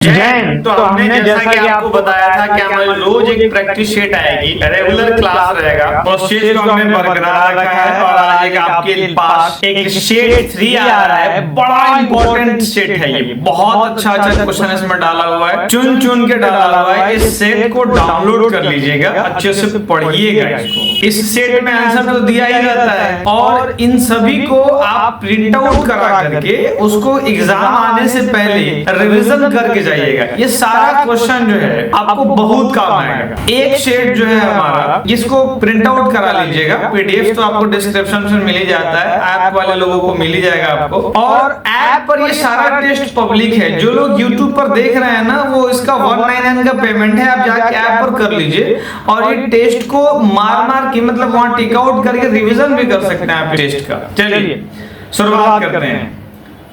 जैन तो हमने जैसा कि आपको बताया था कि हमारे रोज एक प्रैक्टिस सेट आएगी, रेगुलर क्लास रहेगा। उस चीज को हमने बरकरार रखा है और आज आपके पास एक सेट 3 आ रहा है। बड़ा इंपॉर्टेंट सेट है ये, बहुत अच्छा क्वेश्चन इसमें डाला हुआ है, चुन चुन के डाला हुआ है। इस सेट को डाउनलोड कर लीजिएगा, अच्छे से पढ़िएगा इसको। इस सेट में आंसर तो दिया ही रहता है और इन सभी को आप प्रिंट आउट करा करके उसको एग्जाम आने से पहले रिवीजन करके जाइएगा। ये सारा क्वेश्चन जो है आपको बहुत काम आएगा। एक सेट जो है हमारा, इसको प्रिंट आउट करा लीजिएगा। पीडीएफ तो आपको डिस्क्रिप्शन में मिल ही जाता है, ऐप वाले लोगों को मिल ही जाएगा आपको। और ऐप पर ये सारा टेस्ट पब्लिक है। जो लोग यूट्यूब पर देख रहे हैं ना, वो इसका 199 का पेमेंट है, आप जाके ऐप पर कर लीजिए और ये टेस्ट को मार के मतलब वहां टिक आउट करके रिवीजन भी कर सकते हैं आप टेस्ट का। चलिए शुरुआत करते हैं।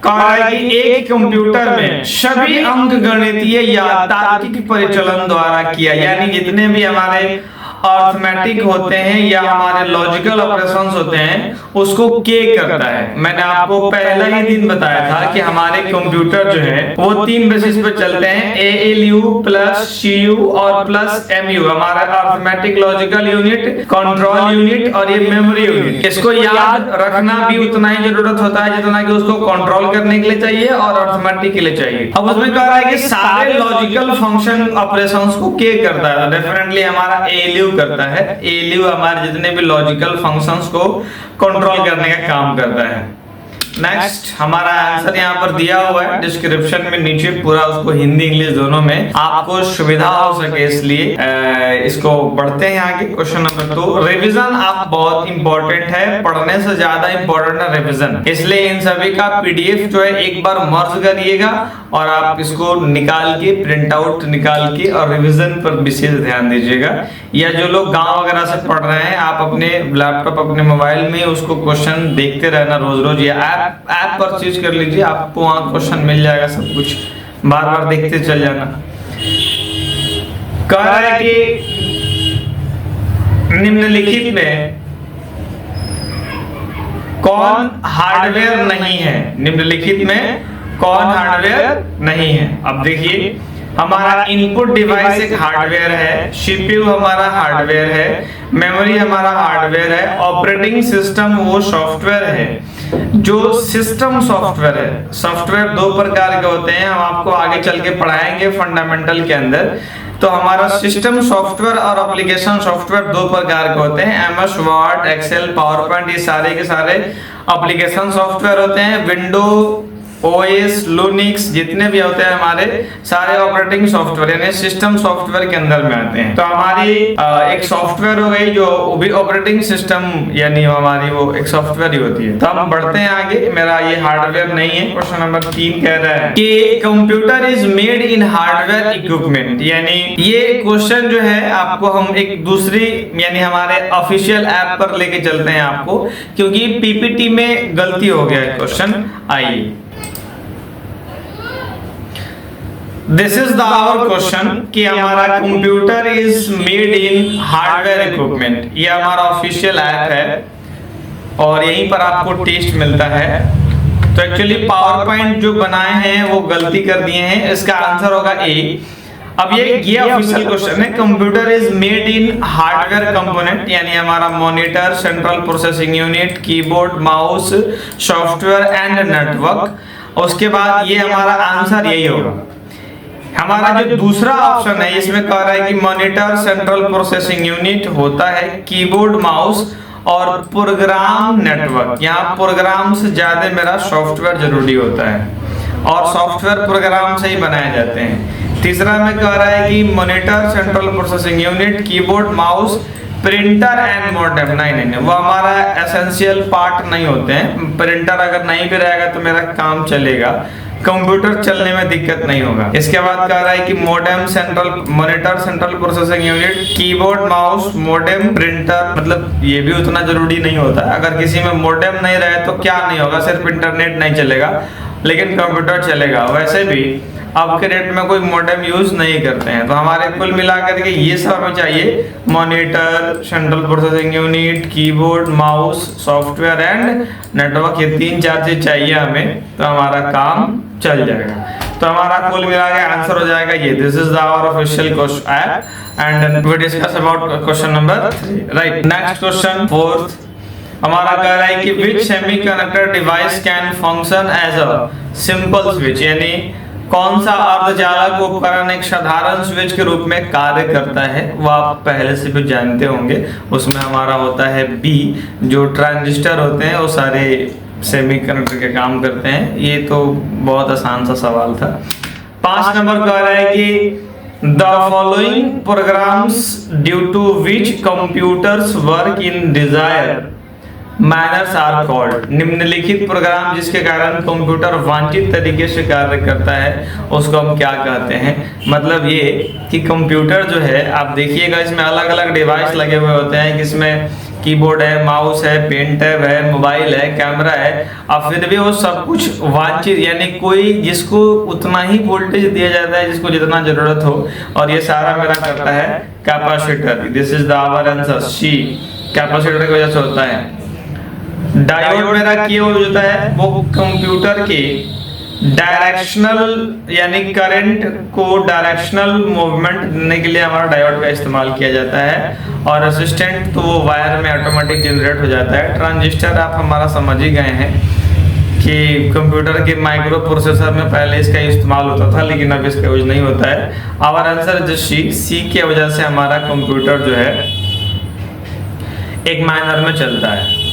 कहा है कि एक कंप्यूटर में सभी अंक गणितीय या तार्किक परिचालन द्वारा किया, यानी जितने भी हमारे अर्थमेटिक होते हैं या हमारे लॉजिकल ऑपरेशंस होते हैं उसको के करता है। मैंने आपको पहला ही दिन बताया था कि हमारे कंप्यूटर जो है वो 3 बेसिस पे चलते हैं, एएलयू प्लस सीयू और प्लस एमयू। हमारा arithmetic logical unit, control unit और ये मेमोरी यूनिट। इसको याद रखना भी उतना ही जरूरत होता है जितना कि उसको कंट्रोल करने के लिए चाहिए और अर्थमेटिक के लिए चाहिए। अब उसमें कह रहा है कि सारे लॉजिकल फंक्शन ऑपरेशंस को के करता है, डेफिनेटली हमारा एएलयू करता है। एएलयू हमारे जितने भी लॉजिकल फंक्शंस को कंट्रोल करने का काम करता है। नेक्स्ट हमारा आंसर यहाँ पर दिया हुआ है डिस्क्रिप्शन में नीचे, पूरा उसको हिंदी इंग्लिश दोनों में आपको सुविधा हो सके इसलिए इसको बढ़ते हैं आगे। क्वेश्चन नंबर 2, रिवीजन आप बहुत इंपॉर्टेंट है, पढ़ने से ज्यादा इंपॉर्टेंट है रिवीजन। इसलिए इन सभी का पीडीएफ जो है एक बार मर्ज करिएगा और आप इसको निकाल के प्रिंट आउट निकाल के और रिवीजन पर विशेष ध्यान दीजिएगा। या जो लोग गांव वगैरह से पढ़ रहे हैं, आप अपने लैपटॉप अपने मोबाइल में उसको क्वेश्चन देखते रहना रोज रोज, या ऐप परचेज कर लीजिए, आपको वहां क्वेश्चन मिल जाएगा, सब कुछ बार बार देखते चल जाना। कह रहा है कि निम्नलिखित में कौन हार्डवेयर नहीं है, निम्नलिखित में कौन हार्डवेयर नहीं है। अब देखिए हमारा इनपुट डिवाइस एक हार्डवेयर है, सीपीयू हमारा हार्डवेयर है, मेमोरी हमारा हार्डवेयर है, ऑपरेटिंग सिस्टम वो सॉफ्टवेयर है जो सिस्टम सॉफ्टवेयर है। सॉफ्टवेयर 2 प्रकार के होते हैं, हम आपको आगे चल के पढ़ाएंगे फंडामेंटल के अंदर। तो हमारा सिस्टम सॉफ्टवेयर और एप्लीकेशन सॉफ्टवेयर 2 प्रकार के होते हैं, MS Word, Excel, PowerPoint, ये सारे के सारे एप्लीकेशन सॉफ्टवेयर होते हैं। विंडो, ओएस, लूनिक्स जितने भी होते हैं हमारे सारे ऑपरेटिंग सॉफ्टवेयर यानी सिस्टम सॉफ्टवेयर के अंदर में आते हैं। तो हमारी एक सॉफ्टवेयर हो गई जो भी ऑपरेटिंग सिस्टम यानी हमारी वो एक सॉफ्टवेयर ही होती है। तो हम बढ़ते हैं आगे, मेरा ये हार्डवेयर नहीं है। क्वेश्चन नंबर 3 कह रहा है कि computer is made in hardware equipment, यानी ये क्वेश्चन जो है आपको हम एक दूसरी यानी हमारे ऑफिशियल ऐप पर लेके चलते हैं आपको, क्योंकि पीपीटी में गलती हो गया है क्वेश्चन। आइए, this is the our question कि हमारा computer is made in hardware equipment. ये हमारा ऑफिशियल ऐप है और यहीं पर आपको टेस्ट मिलता है। तो एक्चुअली पावर पॉइंट जो बनाए हैं वो गलती कर दिए हैं, इसका आंसर होगा ए। अब ये ऑफिशियल क्वेश्चन है, computer is made in hardware component, यानी हमारा monitor, central processing unit, keyboard, mouse, software and network. उसके बाद ये हमारा आंसर यही होगा। हमारा जो दूसरा ऑप्शन है इसमें कह रहा है कि मॉनिटर, सेंट्रल प्रोसेसिंग यूनिट होता है, कीबोर्ड, माउस और प्रोग्राम नेटवर्क। यहाँ प्रोग्राम से ज्यादा मेरा सॉफ्टवेयर जरूरी होता है और सॉफ्टवेयर प्रोग्राम से ही बनाए जाते हैं। तीसरा में कह रहा है कि monitor, central processing unit, keyboard, mouse, printer and modem. नहीं, वो हमारा एसेंशियल पार्ट नहीं होते हैं। प्रिंटर अगर नहीं भी रहेगा तो मेरा काम चलेगा, कंप्यूटर चलने में दिक्कत नहीं होगा। इसके बाद कह रहा है कि modem, central monitor, central processing unit, keyboard, mouse, modem, printer, मतलब ये भी उतना जरूरी नहीं होता। अगर किसी में मॉडेम नहीं रहे तो क्या नहीं होगा, सिर्फ इंटरनेट नहीं चलेगा लेकिन कंप्यूटर चलेगा। वैसे भी अब के डेट में कोई मॉडेम यूज नहीं करते हैं। तो हमारे कुल मिलाकर के ये सब हमें चाहिए, monitor, central processing unit, keyboard, mouse, software and network, ये 3-4 चीज चाहिए हमें, तो हमारा काम चल जाएगा। तो हमारा कुल मिला के आंसर हो जाएगा ये। This is the our official question app and we discuss about question number 3। Right, next question 4th हमारा कह रहा है कि which semiconductor device can function as a simple switch, यानी कौन सा अर्धचालक उपकरण एक साधारण स्विच के रूप में कार्य करता है। वो आप पहले से भी जानते होंगे, उसमें हमारा होता है बी। जो ट्रांजिस्टर होते हैं वो सारे सेमीकंडक्टर के काम करते हैं। ये तो बहुत आसान सा सवाल था। 5 नंबर कह रहा है कि the following programs due to which computers work in desire manners are called. निम्नलिखित प्रोग्राम जिसके कारण कंप्यूटर वांछित तरीके से कार्य करता है उसको हम क्या कहते हैं। मतलब ये कि कंप्यूटर जो है, आप देखिएगा इसमें अलग अलग डिवाइस लगे हुए होते हैं, जिसमें कीबोर्ड है, माउस है, पेन टैब है, मोबाइल है, कैमरा है, और फिर भी वो सब कुछ वांछित, यानी कोई जिसको उतना ही वोल्टेज दिया जाता है जिसको जितना जरूरत हो, और ये सारा मेरा करता है capacitor. This is the our answer C, capacitor की वजह से होता है। डायोड मेरा क्या होता है, वो कंप्यूटर के डायरेक्शनल यानी करंट को डायरेक्शनल मूवमेंट देने के लिए हमारा डायोड का इस्तेमाल किया जाता है। और रेजिस्टेंट तो वो वायर में ऑटोमेटिक जनरेट हो जाता है। ट्रांजिस्टर आप हमारा समझ ही गए हैं कि कंप्यूटर के माइक्रो प्रोसेसर में पहले इसका इस्तेमाल होता था, लेकिन अब इसका यूज नहीं होता है। आवर आंसर जो सी की वजह से हमारा कंप्यूटर जो है एक माइनर में चलता है।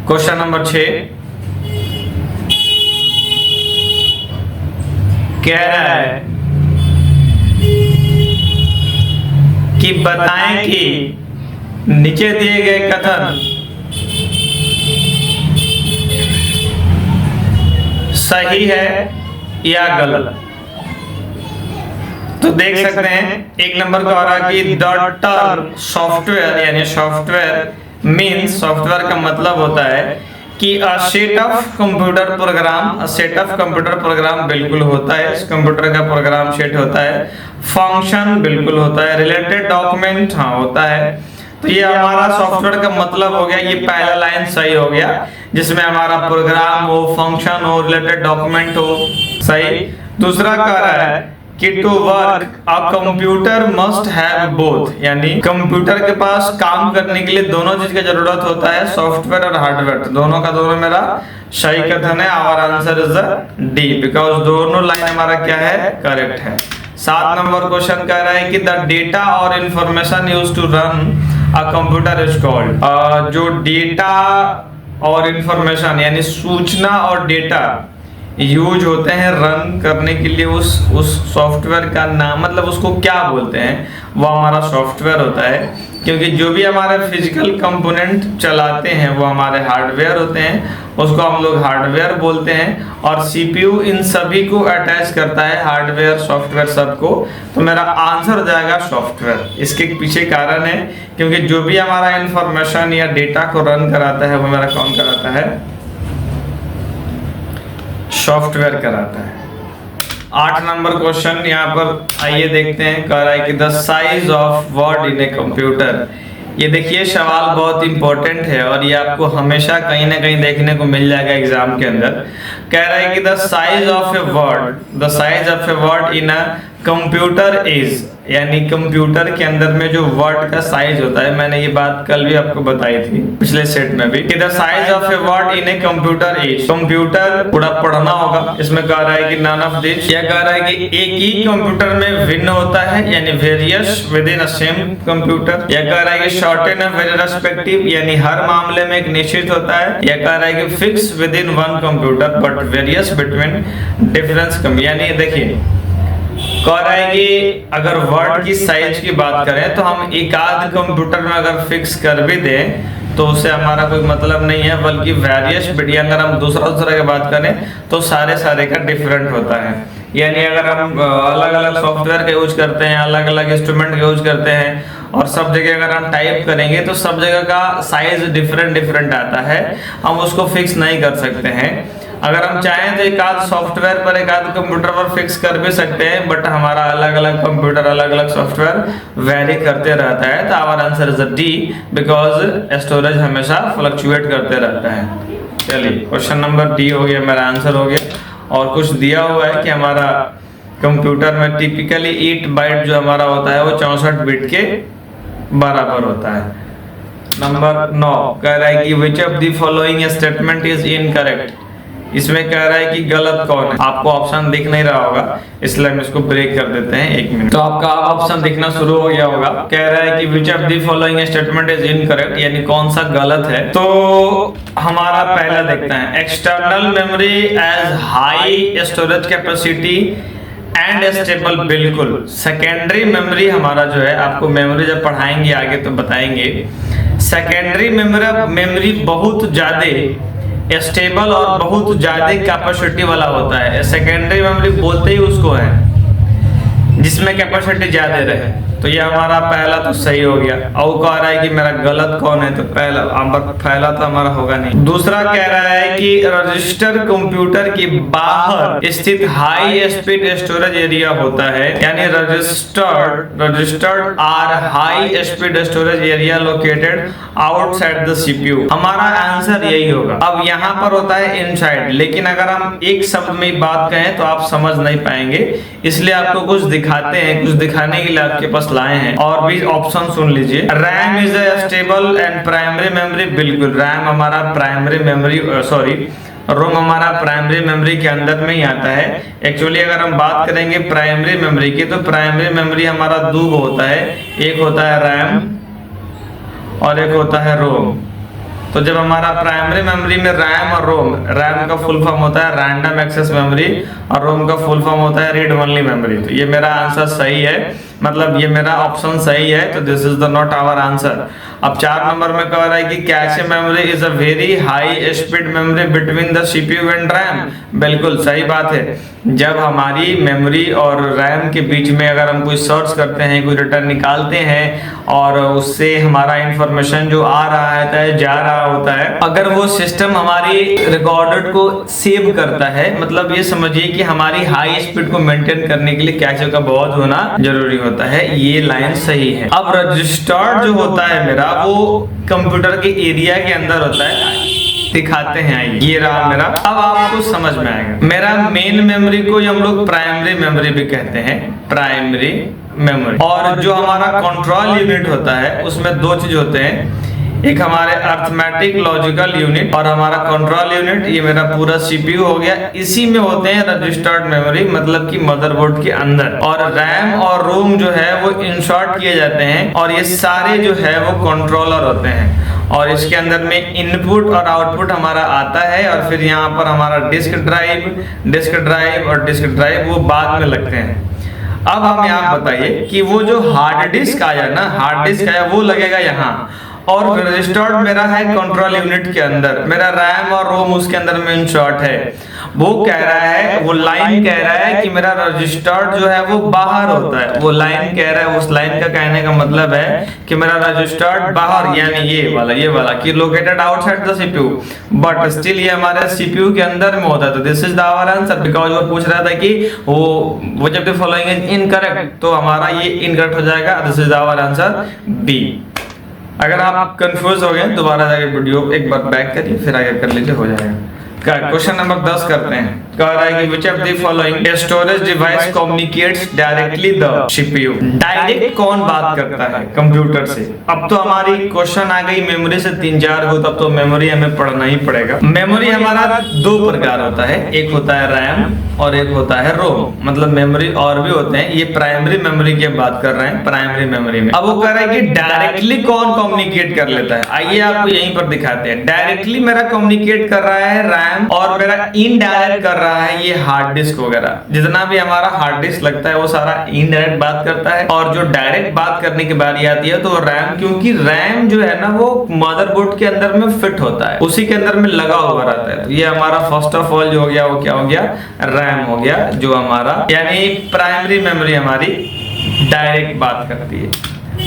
क्वेश्चन नंबर 6 कह रहा है कि बताएं कि नीचे दिए गए कथन सही है या गलत। तो देख सकते हैं, एक नंबर का हो रहा है कि द टर्म सॉफ्टवेयर, यानी सॉफ्टवेयर मीन्स, सॉफ्टवेयर का मतलब होता है कि a set of computer program, a set of computer program बिल्कुल होता है, इस कंप्यूटर का प्रोग्राम सेट होता है। फंक्शन बिल्कुल होता है। रिलेटेड डॉक्यूमेंट हाँ होता है। तो ये हमारा सॉफ्टवेयर का मतलब हो गया। ये पहला लाइन सही हो गया, जिसमें हमारा प्रोग्राम हो, फंक्शन हो, रिलेटेड डॉक्यूमेंट हो, सही। दूसरा कह रहा है कि to work a computer must have both, यानी कंप्यूटर के पास काम करने के लिए दोनों चीज की जरूरत होता है, सॉफ्टवेयर और हार्डवेयर। दोनों का दोनों मेरा सही कथन है। Our answer is the D, because दोनों लाइन हमारा क्या है, करेक्ट है। 7 नंबर क्वेश्चन कह रहा है कि द डेटा और information used to run a computer is called. जो डेटा और इंफॉर्मेशन यानी सूचना और डेटा यूज होते हैं रन करने के लिए, उस सॉफ्टवेयर का नाम, मतलब उसको क्या बोलते हैं, वो हमारा सॉफ्टवेयर होता है। क्योंकि जो भी हमारे फिजिकल कंपोनेंट चलाते हैं वो हमारे हार्डवेयर होते हैं, उसको हम लोग हार्डवेयर बोलते हैं। और सीपीयू इन सभी को अटैच करता है, हार्डवेयर सॉफ्टवेयर सबको। तो मेरा आंसर हो जाएगा सॉफ्टवेयर। इसके पीछे कारण है क्योंकि जो भी हमारा इंफॉर्मेशन या डेटा को रन कराता है वो मेरा कौन कराता है, सॉफ्टवेयर कराता है। 8 नंबर क्वेश्चन यहाँ पर आइए देखते हैं। कह रहा है कि the size of word in a computer. ये देखिए सवाल बहुत इंपॉर्टेंट है और ये आपको हमेशा कहीं ना कहीं देखने को मिल जाएगा एग्जाम के अंदर। कह रहा है कि the size of a word, the size of a word in a computer is, यानी कंप्यूटर के अंदर में जो वर्ड का साइज होता है, मैंने ये बात कल भी आपको बताई थी पिछले सेट में भी, कि the size of a word in a computer is. Computer पूरा पढ़ना होगा। इसमें कह रहा है कि नन ऑफ दिस, यह कह रहा है कि एक ही कंप्यूटर में भिन्न होता है, यानी various with in a same computer. यह कह रहा है कि शॉर्टेन ऑफ वेरी रेस्पेक्टिव, यानी हर मामले में एक निश्चित होता है। यह कह रहा है कि fix within one computer but various between difference कम, यानी देखिए कह रहा है कि अगर वर्ड की साइज की बात करें तो हम एक आध कंप्यूटर में अगर फिक्स कर भी दें तो उससे हमारा कोई मतलब नहीं है, बल्कि वेरियस बिटिया अगर हम दूसरा की बात करें तो सारे का डिफरेंट होता है। यानी अगर हम अलग अलग सॉफ्टवेयर का यूज करते हैं, अलग अलग इंस्ट्रूमेंट का यूज करते हैं और सब जगह अगर हम टाइप करेंगे तो सब जगह का साइज डिफरेंट आता है, हम उसको फिक्स नहीं कर सकते हैं। अगर हम चाहें तो एक आध सॉफ्टवेयर पर एक आध कंप्यूटर पर फिक्स कर भी सकते हैं, बट हमारा अलग अलग कंप्यूटर अलग अलग सॉफ्टवेयर वेरी करते रहता है। तो our answer is D, because storage हमेशा फ्लक्चुएट करते रहता है। चलिए क्वेश्चन नंबर डी हो गया, मेरा आंसर हो गया। और कुछ दिया हुआ है कि हमारा कंप्यूटर में टिपिकली 8 बाइट जो हमारा होता है वो 64 बिट के बराबर होता है। नंबर 9 कह रहा है कि which of the following statement is incorrect. इसमें कह रहा है कि गलत कौन है। आपको ऑप्शन दिख नहीं रहा होगा, इसलिए हम इसको ब्रेक कर देते हैं 1 मिनट। तो आपका ऑप्शन दिखना शुरू हो गया होगा। कह रहा है कि which of the following statement is incorrect, यानी कौन सा गलत है। तो हमारा पहला देखते हैं, external memory as high storage capacity and stable. बिल्कुल सेकेंडरी मेमोरी हमारा जो है, आपको मेमोरी जब पढ़ाएंगे आगे तो बताएंगे, सेकेंडरी मेमोरी बहुत ज्यादा स्टेबल और बहुत ज्यादा कैपेसिटी वाला होता है। सेकेंडरी मेमोरी बोलते ही उसको है जिसमें कैपेसिटी ज्यादा रहे। तो ये हमारा पहला तो सही हो गया। और कह रहा है कि मेरा गलत कौन है, तो पहला तो हमारा होगा नहीं। दूसरा कह रहा है कि रजिस्टर कंप्यूटर के बाहर स्थित हाई स्पीड स्टोरेज एरिया होता है, यानी registered are high speed storage area located outside the CPU. हमारा आंसर यही होगा। अब यहाँ पर होता है इनसाइड, लेकिन अगर हम एक शब्द में बात कहें तो आप समझ नहीं पाएंगे, इसलिए आपको कुछ दिखाते हैं, कुछ दिखाने के लिए आपके पास लाए हैं। और भी ऑप्शन सुन लीजिए। RAM is a stable and primary memory. बिल्कुल रैम हमारा प्राइमरी मेमोरी, रोम हमारा प्राइमरी मेमोरी के अंदर में ही आता है। एक्चुअली अगर हम बात करेंगे प्राइमरी मेमोरी की, तो प्राइमरी मेमोरी हमारा 2 होता है, एक होता है रैम और एक होता है रोम। तो जब हमारा प्राइमरी मेमोरी में रैम और रोम, रैम का फुल फॉर्म होता है रैंडम एक्सेस मेमोरी और रोम का फुल फॉर्म होता है रीड ओनली मेमोरी। तो ये मेरा आंसर सही है, मतलब ये मेरा ऑप्शन सही है। तो this is the not our answer. अब 4 नंबर में कह रहा है कि cache memory is a very high speed memory between the CPU and RAM. बिल्कुल सही बात है। जब हमारी मेमोरी और रैम के बीच में अगर हम कोई सर्च करते हैं, कोई रिटर्न निकालते हैं और उससे हमारा इंफॉर्मेशन जो आ रहा है जा रहा होता है, अगर वो सिस्टम हमारी रिकॉर्डेड को सेव करता है, मतलब ये समझिए कि हमारी हाई स्पीड को मेंटेन करने के लिए कैशे का बहुत होना जरूरी होता है। ये लाइन सही है। अब रजिस्टर्ड जो होता है मेरा, वो कंप्यूटर के एरिया के अंदर होता है। दिखाते हैं, आइए ये रहा मेरा। अब आपको समझ में आएगा। मेरा मेन मेमोरी को हम लोग प्राइमरी मेमोरी भी कहते हैं, प्राइमरी मेमोरी। और जो हमारा कंट्रोल यूनिट होता है उसमें 2 चीज होते हैं, एक हमारे अर्थमेटिक लॉजिकल यूनिट और हमारा कंट्रोल यूनिट। ये मेरा पूरा सीपीयू हो गया। इसी में होते हैं रजिस्टर्ड मेमोरी, मतलब कि मदरबोर्ड के अंदर। और रैम और रोम जो है वो इंसर्ट किए जाते हैं और ये सारे जो है वो कंट्रोलर होते हैं। और इसके अंदर में इनपुट और आउटपुट हमारा आता है और फिर यहाँ पर हमारा डिस्क ड्राइव और डिस्क ड्राइव वो बाद में लगते हैं। अब हम यहाँ बताइए कि वो जो हार्ड डिस्क आया ना, हार्ड डिस्क आया वो लगेगा यहाँ, और रजिस्टर्ड मेरा है कंट्रोल यूनिट के अंदर। मेरा रैम और रोम उसके अंदर में इंसर्ट है। वो कह रहा है, वो लाइन कह रहा है कि मेरा रजिस्टर्ड जो है वो बाहर होता है। वो लाइन कह रहा है, उस लाइन का कहने का मतलब है कि मेरा रजिस्टर्ड बाहर, यानी ये वाला कि located outside the CPU, but still ये हमारे सीपीयू के अंदर में होता है। तो this is the our answer, because वो पूछ रहा था कि वो जब द फॉलोइंग इज इनकरेक्ट, तो हमारा ये इनकरेक्ट हो जाएगा। This is our answer B. अगर आप कंफ्यूज हो गए दोबारा जाके वीडियो एक बार बैक करिए, फिर आगे कर लीजिए, हो जाएगा। क्वेश्चन नंबर 10 करते हैं। कह रहा है कि which of the following storage device communicates directly the CPU. Direct कौन बात करता है कंप्यूटर से? अब तो हमारी क्वेश्चन आ गई मेमोरी से 3-4 हो, तब तो मेमोरी हमें पढ़ना ही पड़ेगा। मेमोरी हमारा 2 प्रकार होता है, एक होता है रैम और एक होता है रोम, मतलब मेमोरी और भी होते हैं। ये प्राइमरी मेमोरी की बात कर रहे हैं, प्राइमरी मेमोरी में। अब वो कह रहा है कि डायरेक्टली कौन कम्युनिकेट कर लेता है। आइए आपको यहीं पर दिखाते हैं। डायरेक्टली मेरा कम्युनिकेट कर रहा है रैम, और मेरा इनडायरेक्ट कर रहा है ये हार्ड डिस्क वगैरह। जितना भी हमारा हार्ड डिस्क लगता है वो सारा इनडायरेक्ट बात करता है, और जो डायरेक्ट बात करने की बारी आती है तो रैम, क्योंकि रैम जो है ना वो मदरबोर्ड के अंदर में फिट होता है, उसी के अंदर में लगा हुआ रहता है। तो ये हमारा फर्स्ट ऑफ ऑल जो हो गया वो क्या हो गया, रैम हो गया, जो हमारा यानी प्राइमरी मेमोरी हमारी डायरेक्ट बात करती है।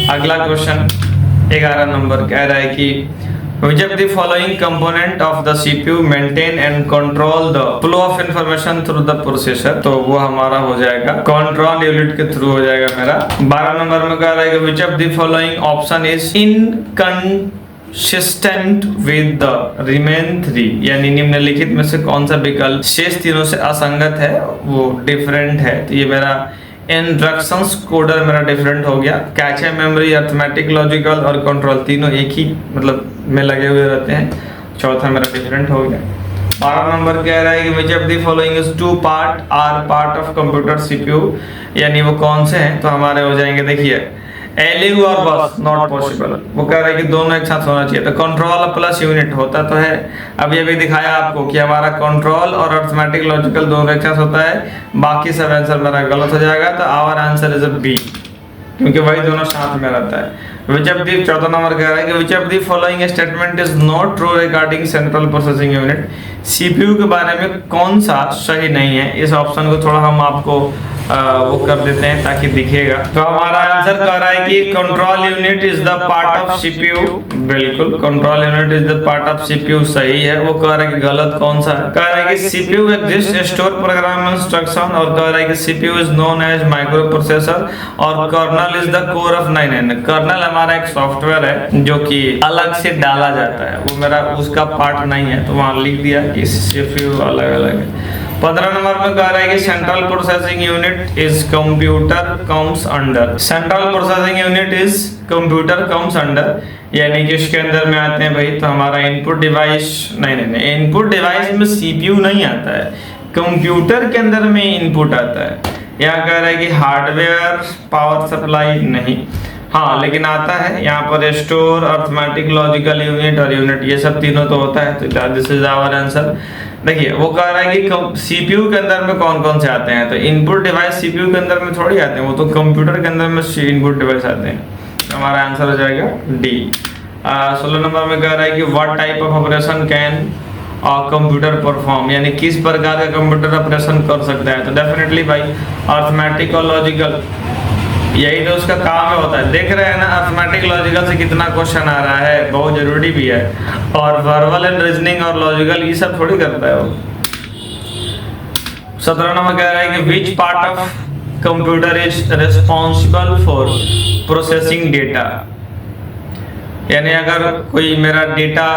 अगला क्वेश्चन 11 नंबर कह रहा है कि which of the following component of the CPU maintain and control the flow of information through the processor। तो वो हमारा हो जाएगा कंट्रोल यूनिट के थ्रू हो जाएगा मेरा। 12 नंबर में कह रहा है कि which of the following option is in consistent with the remain 3, यानी निम्नलिखित में से कौन सा विकल्प शेष तीनों से असंगत है, वो डिफरेंट है। तो ये मेरा इंस्ट्रक्शंस कोडर मेरा डिफरेंट हो गया। कैचे मेमोरी, अरिथमेटिक, लॉजिकल और कंट्रोल तीनों एक ही मतलब में लगे हुए रहते हैं। चौथा मेरा डिफरेंट हो गया। 12 नंबर कह रहा है कि which of the following is two part or part of computer CPU, यानी वो कौन से हैं। तो हमारे हो जाएंगे, देखिए एलिग और बस नॉट पॉसिबल। वो कह रहा है कि दोनों एक साथ होना चाहिए। तो कंट्रोल प्लस यूनिट होता तो है, अभी अभी दिखाया आपको कि हमारा कंट्रोल और अरिथमेटिक लॉजिकल दोनों एक साथ होता है। बाकी सब आंसर मेरा गलत हो जाएगा। तो our answer is a B, क्योंकि वही दोनों साथ में रहता है। विच ऑफ दी 14 नंबर कह रहा है कि which of the following statement is not true regarding central processing unit. CPU के बारे में कौन सा सही नहीं है। इस ऑप्शन को थोड़ा हम आपको वो कर देते हैं ताकि दिखेगा। तो हमारा आंसर कह रहा है कि control unit is the part of CPU. बिल्कुल, control unit is the part of CPU सही है। वो कह रहा है कि गलत कौन सा है। कह रहा है कि CPU exist store program instruction, और कह रहा है कि CPU is known as microprocessor, और kernel is the core of 9। Kernel हमारा एक सॉफ्टवेयर है जो कि अलग से डाला जाता है, वो मेरा उसका पार्ट नहीं है, तो वहां लिख दिया कि सीपीयू अलग अलग है। 15 नंबर में कह रहा है कि central processing unit is computer comes under. Central processing unit is computer comes under, यानी कि इसके अंदर में आते हैं भाई। तो हमारा इनपुट डिवाइस नहीं, इनपुट डिवाइस में सीपीयू नहीं आता है, कंप्यूटर के अंदर में इनपुट आता है। यहाँ कह रहा है कि हार्डवेयर पावर सप्लाई नहीं, हाँ लेकिन आता है यहाँ पर स्टोर, अरिथमेटिक, लॉजिकल यूनिट और यूनिट, ये सब तीनों तो होता है। तो दिस इज आवर आंसर। देखिए वो कह रहा है कि सीपीयू के अंदर में कौन कौन से आते हैं। तो इनपुट डिवाइस सीपीयू के अंदर में थोड़ी आते हैं, वो तो कंप्यूटर के अंदर में इनपुट डिवाइस आते हैं। हमारा आंसर हो जाएगा डी। 16 नंबर में कह रहा है कि what type of operation can computer perform, यानी किस प्रकार का कंप्यूटर ऑपरेशन कर सकता है। तो डेफिनेटली भाई अरिथमेटिक और लॉजिकल, यही तो उसका काम है होता है। देख रहे हैं ना अरिथमेटिक लॉजिकल से कितना क्वेश्चन आ रहा है, बहुत जरूरी भी है। और वर्बल एंड रीजनिंग और लॉजिकल ये सब थोड़ी करता है वो। 17 नंबर कह रहा है कि which part of computer is responsible for processing data, यानी अगर कोई मेरा डेटा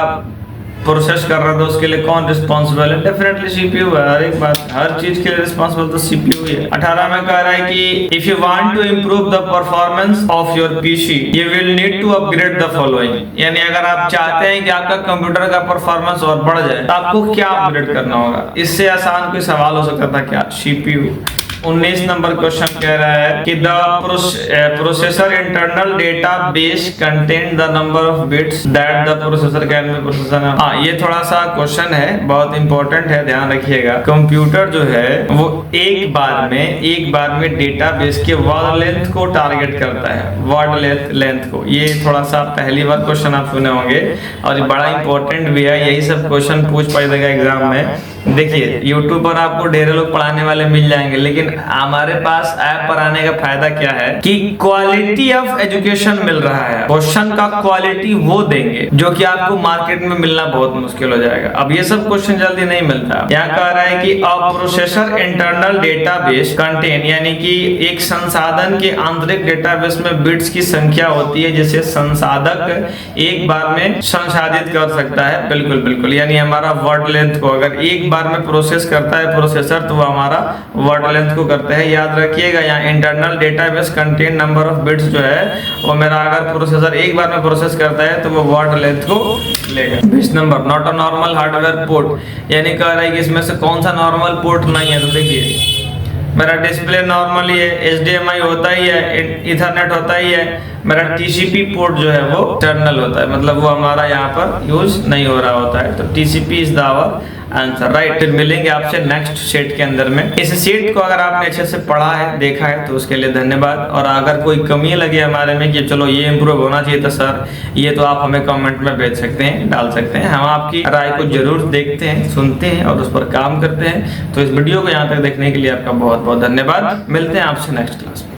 प्रोसेस कर रहा था उसके लिए कौन रिस्पॉन्सिबल है। डेफिनेटली सीपीयू है। हर एक बात, हर चीज के लिए रिस्पॉन्सिबल तो सीपीयू ही है। 18 में कह रहा है कि if you want to improve the performance of your PC you will need to upgrade the following, यानी अगर आप चाहते हैं कि आपका कंप्यूटर का परफॉर्मेंस और बढ़ जाए तो आपको क्या अपग्रेड करना होगा। इससे आसान कोई सवाल हो सकता था क्या, सीपीयू। 19 नंबर क्वेश्चन कह रहा है कि the processor internal data base contain the number of bits that the processor can be processor. हाँ ये थोड़ा सा क्वेश्चन है, बहुत इंपॉर्टेंट है, ध्यान रखिएगा। कंप्यूटर जो है वो एक बार में डेटा बेस के वर्ड लेंथ को टारगेट करता है, वर्ड लेंथ को। ये थोड़ा सा पहली बार क्वेश्चन आप सुने होंगे और ये बड़ा इंपॉर्टेंट भी है। यही सब क्वेश्चन पूछ पाएगा एग्जाम में। देखिए यूट्यूब पर आपको ढेर लोग पढ़ाने वाले मिल जाएंगे, लेकिन हमारे पास ऐप पर आने का फायदा क्या है कि क्वालिटी ऑफ एजुकेशन मिल रहा है। क्वेश्चन का क्वालिटी वो देंगे जो कि आपको मार्केट में मिलना बहुत मुश्किल हो जाएगा। अब ये सब क्वेश्चन जल्दी नहीं मिलता। यहाँ कह रहा है कि अ प्रोसेसर इंटरनल डेटाबेस कंटेन, यानी कि एक संसाधन के आंतरिक डेटाबेस में बिट्स की संख्या होती है जिसे संसाधक एक बार में संसाधित कर सकता है। बिल्कुल बिल्कुल, यानी हमारा वर्ड लेंथ को अगर एक बार में प्रोसेस करता है प्रोसेसर तो वो हमारा वर्ड लेंथ को करते हैं। याद रखिएगा यहाँ internal database contain number of bits जो है वो मेरा अगर प्रोसेसर एक बार में प्रोसेस करता है तो वो वर्ड लेंथ को लेगा। 20 number not a normal hardware port, यानी कह रहा है कि इसमें से कौन सा नॉर्मल पोर्ट नहीं है। तो देखिए मेरा डिस्प्ले नॉर्मल ही है, HDMI होता ही है, इथरनेट होता ही है। मेरा TCP पोर्ट जो है वो एक्सटर्नल होता है, मतलब वो हमारा यहाँ पर यूज नहीं हो रहा होता है। तो TCP is the our answer, right. फिर मिलेंगे आपसे नेक्स्ट सेट के अंदर में। इस सेट को अगर आपने अच्छे से पढ़ा है, देखा है तो उसके लिए धन्यवाद। और अगर कोई कमी लगे हमारे में कि चलो ये इम्प्रूव होना चाहिए तो सर ये तो आप हमें कमेंट में भेज सकते हैं, डाल सकते हैं। हम आपकी राय को जरूर देखते हैं, सुनते हैं और उस पर काम करते हैं। तो इस वीडियो को यहाँ तक देखने के लिए आपका बहुत बहुत धन्यवाद। मिलते हैं आपसे नेक्स्ट क्लास में।